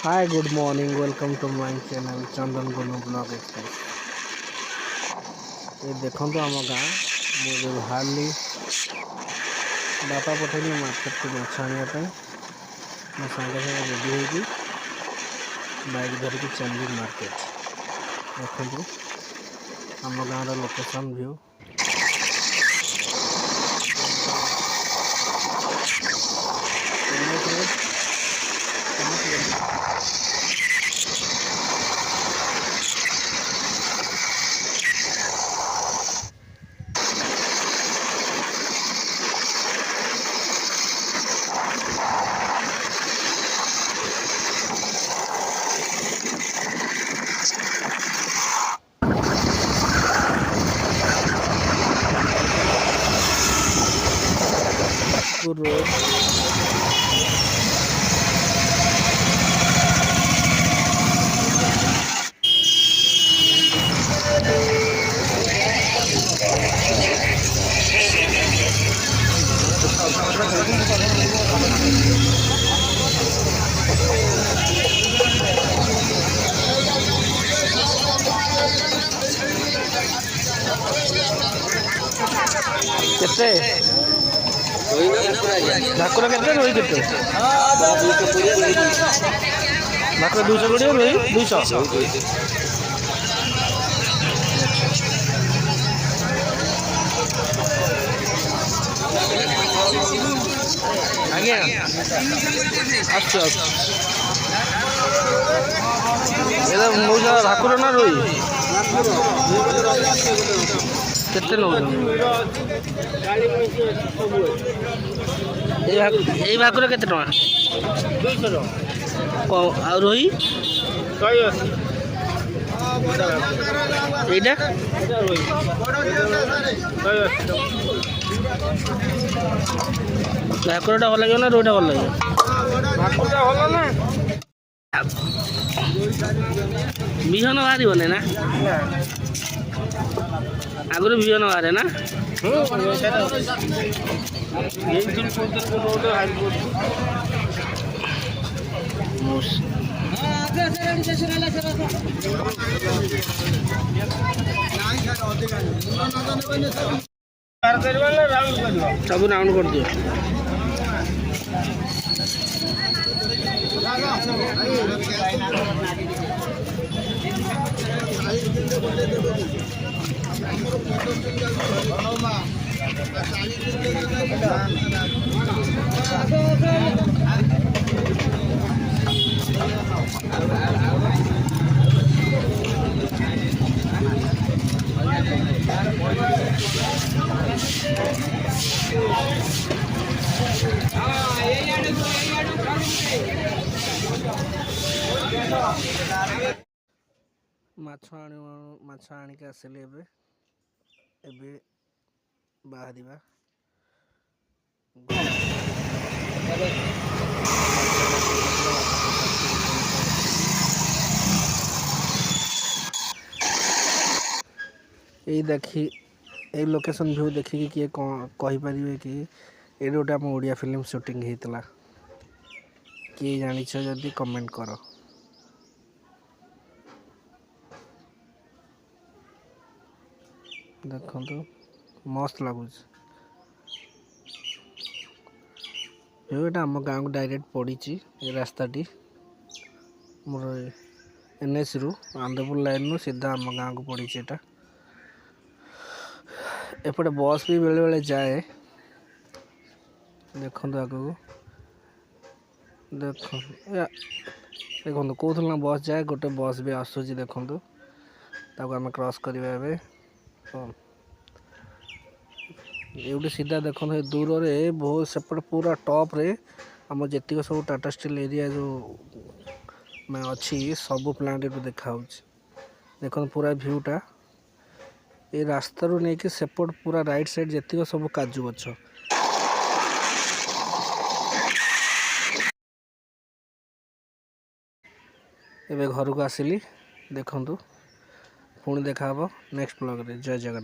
Hi good morning welcome to my channel Chandan Golu blog express. ये देखो तो आम गाँ मुझे बाहरी बापा पठेली मार्केट को माछ आने मो सांगे सांगे रेडी होगी बाइक धरिकी चली मार्केट। देखो आम गाँव लोकेशन व्यू रोड केते भाकुर केते रोही केते भाकुर 220 रोही 200 आज्ञा मौजा भाकुर ना रोही केते नौ ये भाकुर केते टका 200 आ रोही 180 এইটা ভাকুরটা ভালো লাগে না রোটা ভালো লাগে? ভাকুরটা ভালো না বিহন বাহারিবনি না আগুন বিহন বাহারে না सब राउंड कर दियो। माछ आनिक आसिले एबे बाहरिबा यही देखी ए लोकेशन व्यू देखिए किए कही पारे कि ये गोटे आम ओडिया फिल्म शूटिंग होता किए जानी जदि कमेंट कर। देखो मस्त लगुच ये आम गाँव को डायरेक्ट पड़ी ये रास्ताटी मोर एनएच रु आंध्रपुर लाइन रु सीधा आम गाँव को पड़ी एटा एपटे बस भी बेले बेले जाए। देखो आगू देखो कौन बस जाए गोटे बस भी आसूँ देखो आम क्रॉस करवा ये सीधा देखो दूर रे बहुत सेपट पूरा टॉप रे आम जी सब टाटा स्टील एरिया जो मैं अच्छी सब प्लांट देखा देखो पूरा व्यूटा ये रास्ता रू नहीं कि सेपट पूरा राइट साइड जी सब काजू गछ एबे घर को आसिली देखु पुणी देखा नेक्स्ट ब्लॉग रे। जय जगन्नाथ।